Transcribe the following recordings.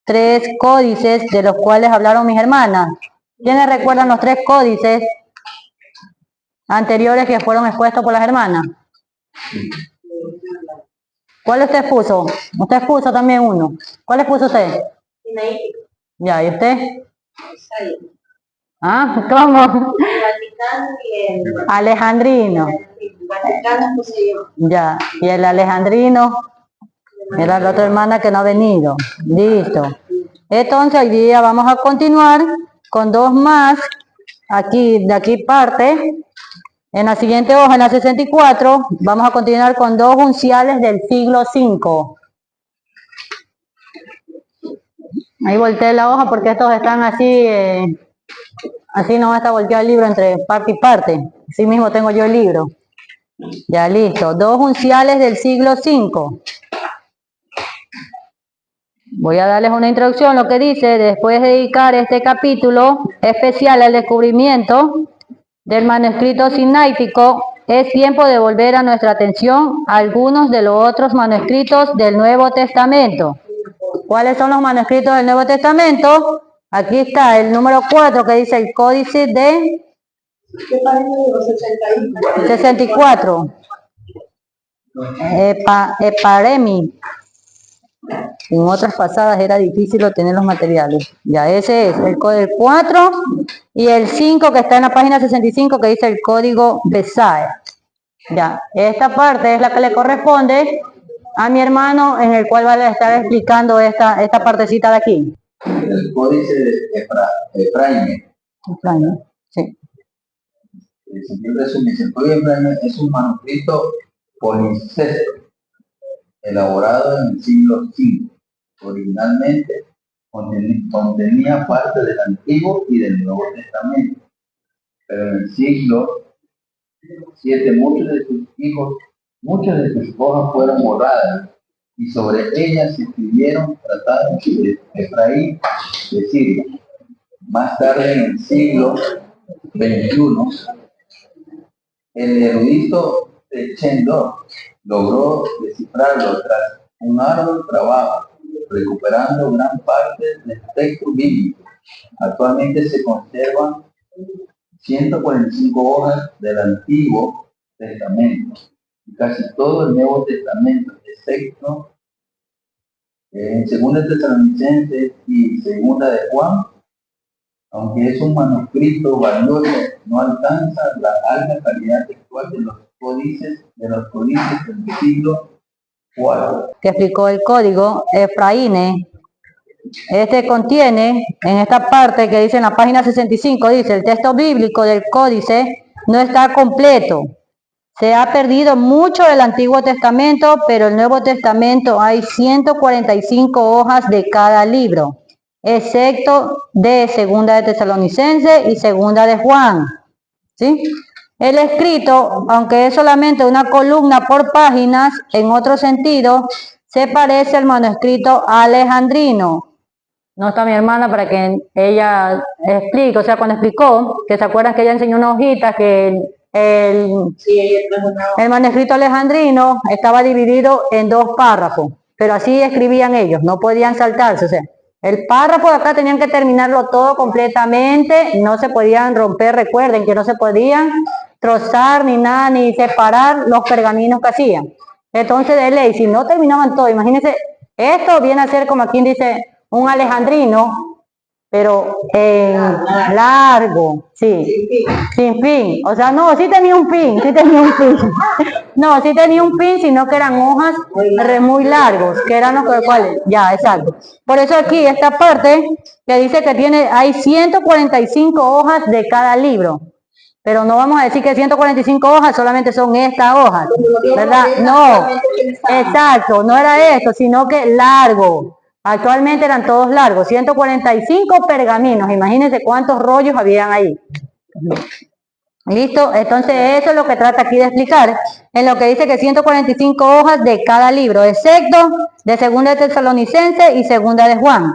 tres códices de los cuales hablaron mis hermanas. ¿Quiénes recuerdan los tres códices anteriores que fueron expuestos por las hermanas? ¿Cuál usted puso? Usted puso también uno. ¿Cuál puso usted? Ya, ¿y usted? ¿Ah? ¿Cómo? Alejandrino. Ya, y el alejandrino era la otra hermana que no ha venido. Listo. Entonces hoy día vamos a continuar con dos más. Aquí, de aquí parte. En la siguiente hoja, en la 64, vamos a continuar con dos unciales del siglo V. Ahí volteé la hoja porque estos están así, así no está volteado el libro entre parte y parte. Así mismo tengo yo el libro. Ya listo, dos unciales del siglo V. Voy a darles una introducción, lo que dice, después de dedicar este capítulo especial al descubrimiento del manuscrito sinaítico, es tiempo de volver a nuestra atención a algunos de los otros manuscritos del Nuevo Testamento. ¿Cuáles son los manuscritos del Nuevo Testamento? Aquí está el número 4 que dice el códice de 64. Eparemi. En otras pasadas era difícil obtener los materiales. Ya, ese es el código 4 y el 5 que está en la página 65 que dice el código Besae. Ya, esta parte es la que le corresponde a mi hermano, en el cual va a estar explicando esta partecita de aquí. El códice de Efraín. Efraín, sí. El resumen, el códice de Efraín es un manuscrito polincéfalo elaborado en el siglo V. Originalmente contenía parte del Antiguo y del Nuevo Testamento, pero en el siglo VII muchas de sus hojas fueron borradas y sobre ellas se escribieron tratados de Efraín de Siria. Más tarde, en el siglo XXI, el erudito Chendor logró descifrarlo tras un arduo trabajo, recuperando gran parte del texto bíblico. Actualmente se conservan 145 hojas del Antiguo Testamento y casi todo el Nuevo Testamento, excepto en 2 Tesalonicenses y 2 de Juan. Aunque es un manuscrito valioso, no alcanza la alta calidad textual de los códices del siglo IV. Que explicó el código Efraín. Este contiene, en esta parte que dice en la página 65, dice, el texto bíblico del códice no está completo. Se ha perdido mucho del Antiguo Testamento, pero el Nuevo Testamento hay 145 hojas de cada libro, excepto de 2 de Tesalonicenses y 2 de Juan. ¿Sí? El escrito, aunque es solamente una columna por páginas, en otro sentido, se parece al manuscrito alejandrino. No está mi hermana para que ella explique, o sea, cuando explicó, que se acuerdan que ella enseñó una hojita que el manuscrito alejandrino estaba dividido en dos párrafos, pero así escribían ellos, no podían saltarse, o sea, el párrafo de acá tenían que terminarlo todo completamente, no se podían romper, recuerden que no se podían trozar ni nada, ni separar los pergaminos que hacían. Entonces de ley, si no terminaban todo, imagínense, esto viene a ser como aquí dice un alejandrino, pero largo, sí, sin fin. O sea, no, sí tenía un fin, No, sí tenía un fin, sino que eran hojas muy largos, que eran los cuales, ya, exacto. Por eso aquí, esta parte, que dice que hay 145 hojas de cada libro. Pero no vamos a decir que 145 hojas solamente son estas hojas, ¿verdad? No, exacto, no era esto, sino que largo. Actualmente eran todos largos, 145 pergaminos, imagínense cuántos rollos habían ahí. ¿Listo? Entonces eso es lo que trata aquí de explicar, en lo que dice que 145 hojas de cada libro, excepto de 2 de Tesalonicenses y 2 de Juan.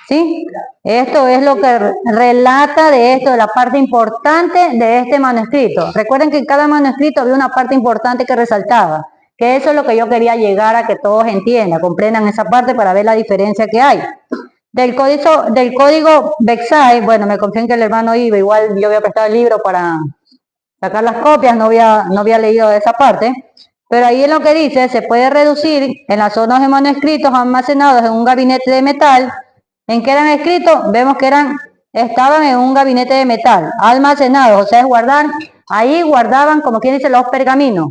¿Sí? Esto es lo que relata de esto, de la parte importante de este manuscrito. Recuerden que en cada manuscrito había una parte importante que resaltaba, que eso es lo que yo quería llegar a que todos entiendan, comprendan esa parte para ver la diferencia que hay. del código Versailles, bueno, me confío en que el hermano iba, igual yo había prestado el libro para sacar las copias, no había leído esa parte, pero ahí en lo que dice, se puede reducir en las zonas de manuscritos almacenados en un gabinete de metal. ¿En qué eran escritos? Vemos que estaban en un gabinete de metal, almacenados, o sea, ahí guardaban, como quien dice, los pergaminos.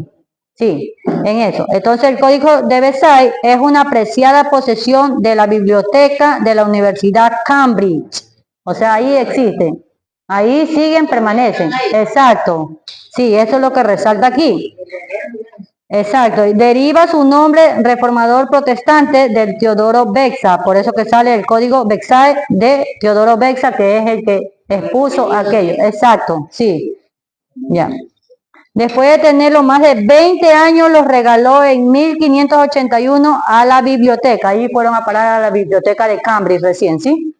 Sí, en eso. Entonces el Código de Versailles es una apreciada posesión de la biblioteca de la Universidad Cambridge. O sea, ahí existen. Ahí siguen, permanecen. Exacto. Sí, eso es lo que resalta aquí. Exacto. Deriva su nombre reformador protestante del Teodoro Bexar. Por eso que sale el Código Versailles de Teodoro Bexar, que es el que expuso aquello. Exacto. Sí. Ya. Después de tenerlo más de 20 años, los regaló en 1581 a la biblioteca. Ahí fueron a parar a la biblioteca de Cambridge recién, ¿sí?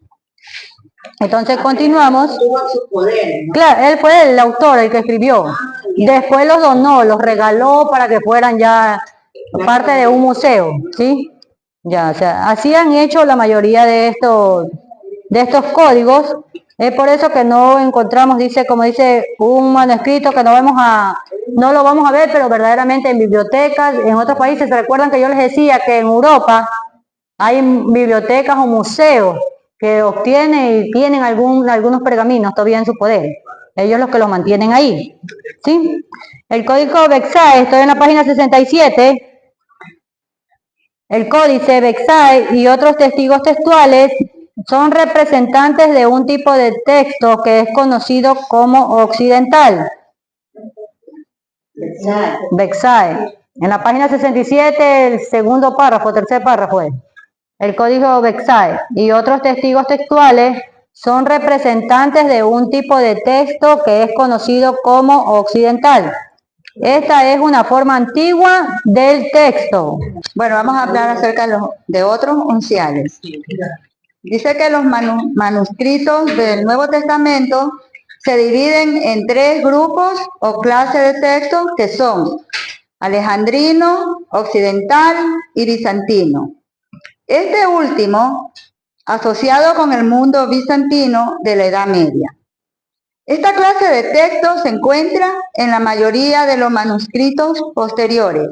Entonces continuamos. Claro, él fue el autor, el que escribió. Después los donó, los regaló para que fueran ya parte de un museo, ¿sí? Ya, o sea, así han hecho la mayoría de estos códigos. Es por eso que no encontramos, como dice, un manuscrito que no lo vamos a ver, pero verdaderamente en bibliotecas, en otros países. ¿Se recuerdan que yo les decía que en Europa hay bibliotecas o museos que obtienen y tienen algunos pergaminos todavía en su poder? Ellos los que los mantienen ahí, ¿sí? El Código Versailles, estoy en la página 67. El Códice Versailles y otros testigos textuales son representantes de un tipo de texto que es conocido como occidental. Versailles. En la página 67, el segundo párrafo, tercer párrafo es. El Código Versailles y otros testigos textuales son representantes de un tipo de texto que es conocido como occidental. Esta es una forma antigua del texto. Bueno, vamos a hablar acerca de otros unciales. Dice que los manuscritos del Nuevo Testamento se dividen en 3 grupos o clases de textos que son alejandrino, occidental y bizantino. Este último, asociado con el mundo bizantino de la Edad Media. Esta clase de textos se encuentra en la mayoría de los manuscritos posteriores.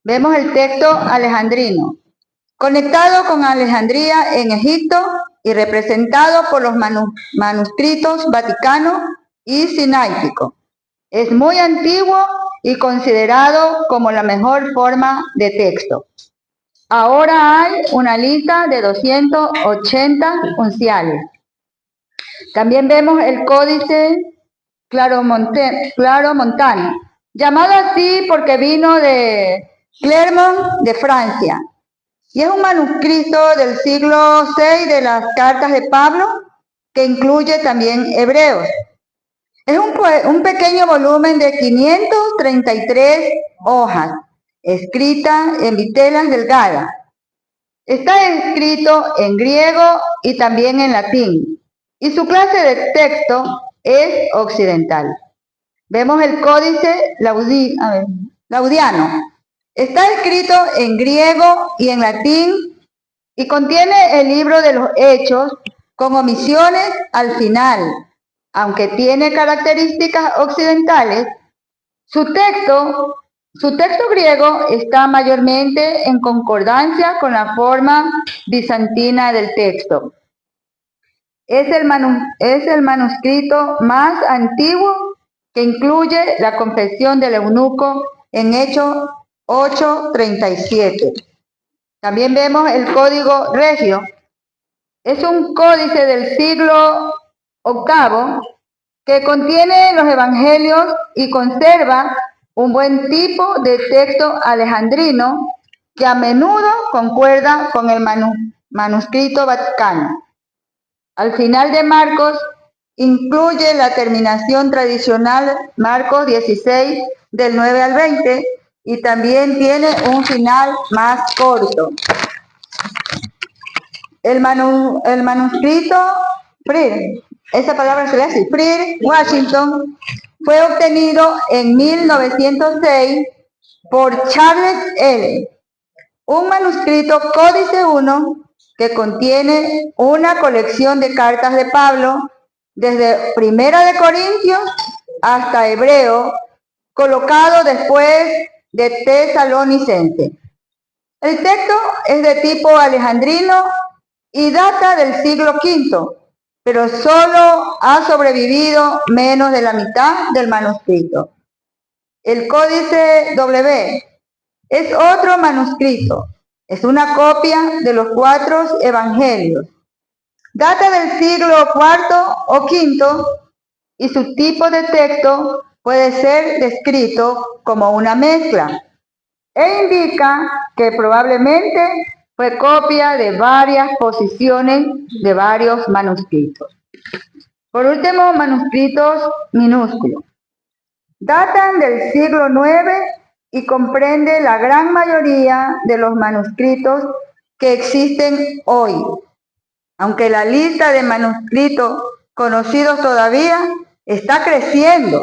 Vemos el texto alejandrino, conectado con Alejandría en Egipto y representado por los manuscritos vaticanos y sinaíticos. Es muy antiguo y considerado como la mejor forma de texto. Ahora hay una lista de 280 unciales. También vemos el Códice Claromontano, llamado así porque vino de Clermont, de Francia, y es un manuscrito del siglo VI de las cartas de Pablo, que incluye también hebreos. Es un pequeño volumen de 533 hojas, escrita en vitelas delgadas. Está escrito en griego y también en latín, y su clase de texto es occidental. Vemos el Códice Laudiano. Está escrito en griego y en latín y contiene el libro de los Hechos con omisiones al final. Aunque tiene características occidentales, su texto griego está mayormente en concordancia con la forma bizantina del texto. Es el manuscrito más antiguo que incluye la confesión del eunuco en Hechos 8:37. También vemos el Código Regio. Es un códice del siglo VIII que contiene los evangelios y conserva un buen tipo de texto alejandrino que a menudo concuerda con el manuscrito vaticano. Al final de Marcos incluye la terminación tradicional Marcos 16 del 9 al 20 y también tiene un final más corto. El manuscrito Freer, esa palabra se le hace, Freer, Washington, fue obtenido en 1906 por Charles L. Un manuscrito Códice 1 que contiene una colección de cartas de Pablo, desde Primera de Corintios hasta Hebreo, colocado después de Tesalonicense. El texto es de tipo alejandrino y data del siglo V, pero solo ha sobrevivido menos de la mitad del manuscrito. El Códice W es otro manuscrito, es una copia de los 4 evangelios. Data del siglo IV o V y su tipo de texto puede ser descrito como una mezcla e indica que probablemente fue copia de varias posiciones de varios manuscritos. Por último, manuscritos minúsculos. Datan del siglo IX y comprende la gran mayoría de los manuscritos que existen hoy, aunque la lista de manuscritos conocidos todavía está creciendo.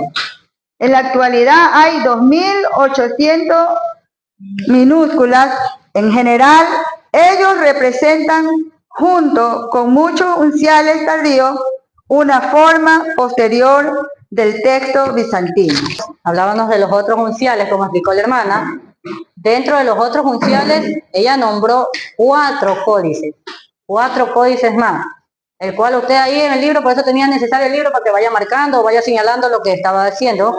En la actualidad hay 2.800 minúsculas. En general, ellos representan, junto con muchos unciales tardíos, una forma posterior del texto bizantino. Hablábamos de los otros unciales, como explicó la hermana. Dentro de los otros unciales, ella nombró 4 códices, 4 códices más, el cual usted ahí en el libro, por eso tenía necesario el libro para que vaya marcando o vaya señalando lo que estaba haciendo.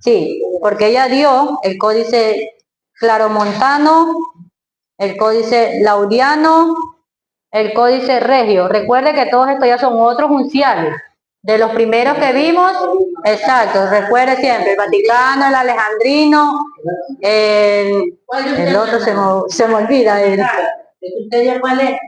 Sí, porque ella dio el códice claromontano, el códice laudiano, el códice regio. Recuerde que todos estos ya son otros unciales. De los primeros que vimos, exacto, recuerde siempre, el Vaticano, el Alejandrino, el otro se me olvida, ¿Cuál es?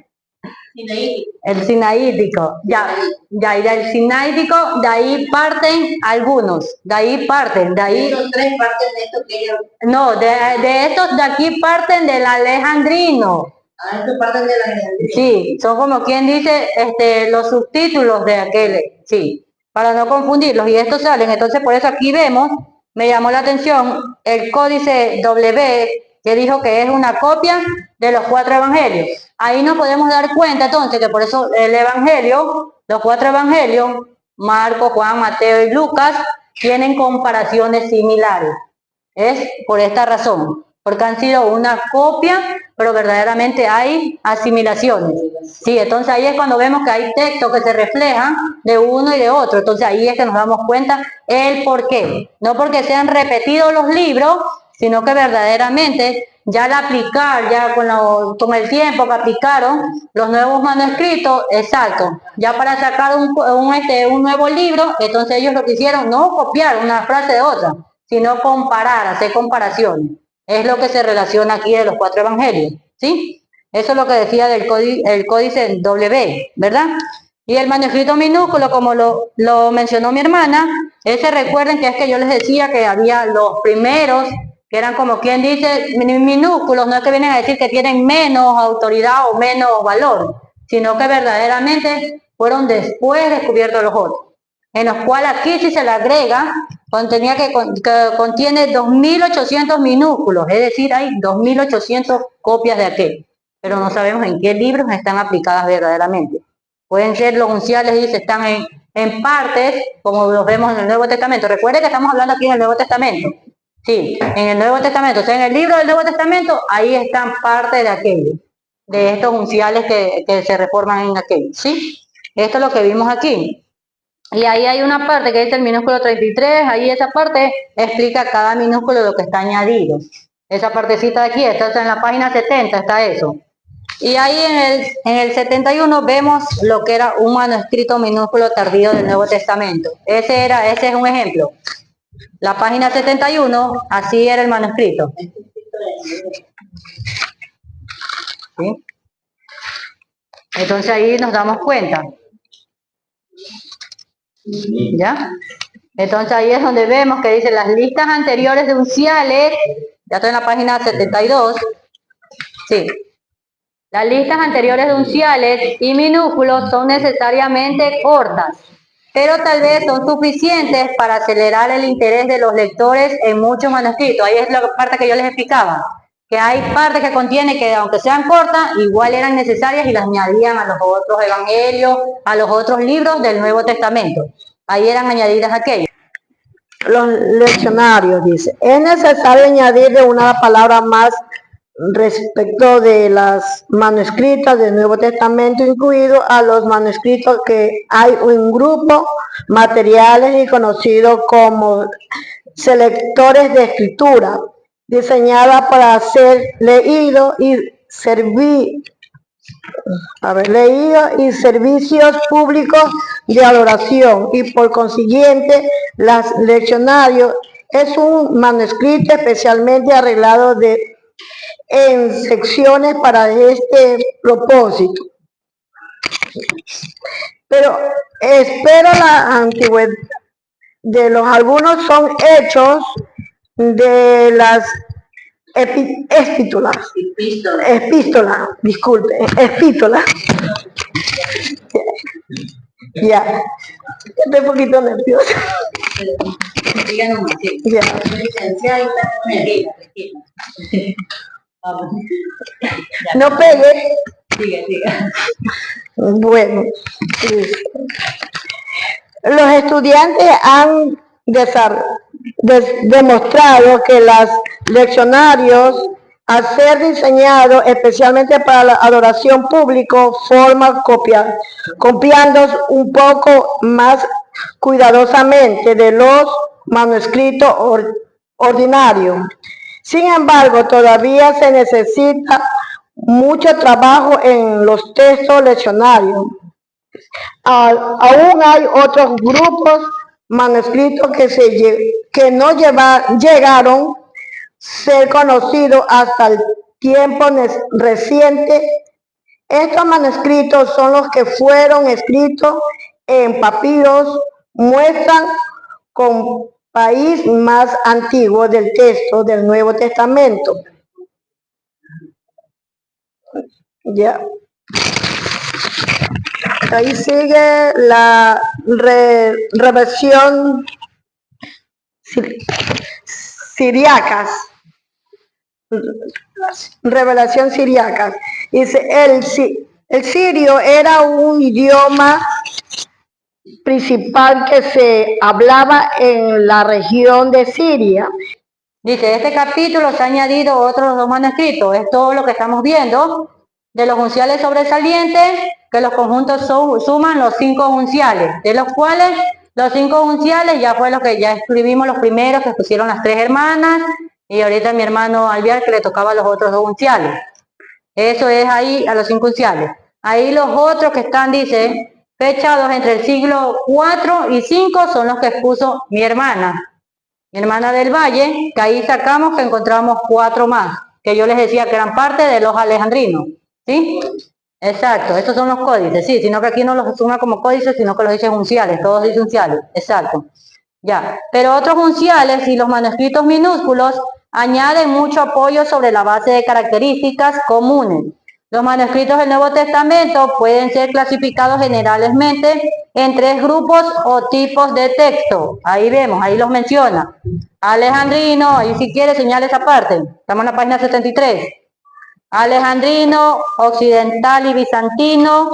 el sinaítico, ya el sinaítico, de ahí parten algunos, de ahí, Esos 3 parten de esto que ellos... no, de estos de aquí parten del alejandrino. Estos parten de la alejandrina. Sí, son como quien dice, los subtítulos de aquel, sí, para no confundirlos, y estos salen, entonces por eso aquí vemos, me llamó la atención, el códice W, que dijo que es una copia de los 4 evangelios. Ahí nos podemos dar cuenta entonces que por eso el evangelio, los 4 evangelios, Marcos, Juan, Mateo y Lucas, tienen comparaciones similares. Es por esta razón, porque han sido una copia, pero verdaderamente hay asimilaciones. Sí, entonces ahí es cuando vemos que hay textos que se reflejan de uno y de otro. Entonces ahí es que nos damos cuenta el por qué. No porque sean repetidos los libros, sino que verdaderamente ya al aplicar, ya con el tiempo que aplicaron los nuevos manuscritos, exacto, ya para sacar un nuevo libro, entonces ellos lo que hicieron, no copiar una frase de otra, sino comparar, hacer comparaciones. Es lo que se relaciona aquí de los 4 evangelios, ¿sí? Eso es lo que decía del códice W, ¿verdad? Y el manuscrito minúsculo, como lo mencionó mi hermana, ese recuerden que es que yo les decía que había los primeros, que eran como quien dice minúsculos, no es que vienen a decir que tienen menos autoridad o menos valor, sino que verdaderamente fueron después descubiertos los otros, en los cuales aquí si se le agrega, que contiene 2.800 minúsculos, es decir, hay 2.800 copias de aquel, pero no sabemos en qué libros están aplicadas verdaderamente. Pueden ser los unciales, dice, están en partes, como los vemos en el Nuevo Testamento. Recuerde que estamos hablando aquí en el Nuevo Testamento. Sí, en el Nuevo Testamento, o sea, en el libro del Nuevo Testamento, ahí están parte de aquello, de estos unciales que se reforman en aquello, ¿sí? Esto es lo que vimos aquí. Y ahí hay una parte que dice el minúsculo 33, ahí esa parte explica cada minúsculo lo que está añadido. Esa partecita de aquí, está en la página 70, está eso. Y ahí en el 71 vemos lo que era un manuscrito minúsculo tardío del Nuevo Testamento. Ese es un ejemplo. La página 71, así era el manuscrito. ¿Sí? Entonces ahí nos damos cuenta. ¿Ya? Entonces ahí es donde vemos que dice las listas anteriores de unciales, ya estoy en la página 72, sí. Las listas anteriores de unciales y minúsculos son necesariamente cortas, pero tal vez son suficientes para acelerar el interés de los lectores en muchos manuscritos. Ahí es la parte que yo les explicaba, que hay partes que contiene que aunque sean cortas, igual eran necesarias y las añadían a los otros evangelios, a los otros libros del Nuevo Testamento. Ahí eran añadidas aquellas. Los leccionarios, dice, es necesario añadirle una palabra más respecto de las manuscritas del Nuevo Testamento, incluido a los manuscritos que hay un grupo materiales y conocidos como selectores de escritura, diseñada para ser leído y servicios públicos de adoración, y por consiguiente los leccionarios es un manuscrito especialmente arreglado en secciones para este propósito. Pero espero la antigüedad de los algunos son hechos de las epístolas, ya, estoy un poquito nerviosa. Ya. No pegue. Bueno, los estudiantes han demostrado que los leccionarios, al ser diseñados especialmente para la adoración pública, forman copiando un poco más cuidadosamente de los manuscritos ordinarios. Sin embargo, todavía se necesita mucho trabajo en los textos leccionarios. Aún hay otros grupos manuscritos que no llegaron a ser conocidos hasta el tiempo reciente. Estos manuscritos son los que fueron escritos en papiros, muestran con país más antiguo del texto del Nuevo Testamento. Ya. Ahí sigue la revelación siriacas. Revelación siriacas. Dice, el sirio era un idioma principal que se hablaba en la región de Siria. Dice, este capítulo se ha añadido otros dos manuscritos. Es todo lo que estamos viendo de los unciales sobresalientes, que los conjuntos suman los 5 unciales, de los cuales los 5 unciales ya fue lo que ya escribimos los primeros que pusieron las 3 hermanas, y ahorita mi hermano Alviar que le tocaba los otros 2 unciales. Eso es ahí a los 5 unciales. Ahí los otros que están, dice, fechados entre el siglo 4 y 5 son los que puso mi hermana del Valle, que ahí sacamos que encontramos 4 más, que yo les decía que eran parte de los alejandrinos, ¿sí? Exacto, estos son los códices, sí, sino que aquí no los suma como códices, sino que los dice unciales, todos dicen unciales, exacto. Ya, pero otros unciales y los manuscritos minúsculos añaden mucho apoyo sobre la base de características comunes. Los manuscritos del Nuevo Testamento pueden ser clasificados generalmente en 3 grupos o tipos de texto. Ahí vemos, ahí los menciona. Alejandrino, ahí si quiere señale esa parte. Estamos en la página 73. Alejandrino, occidental y bizantino,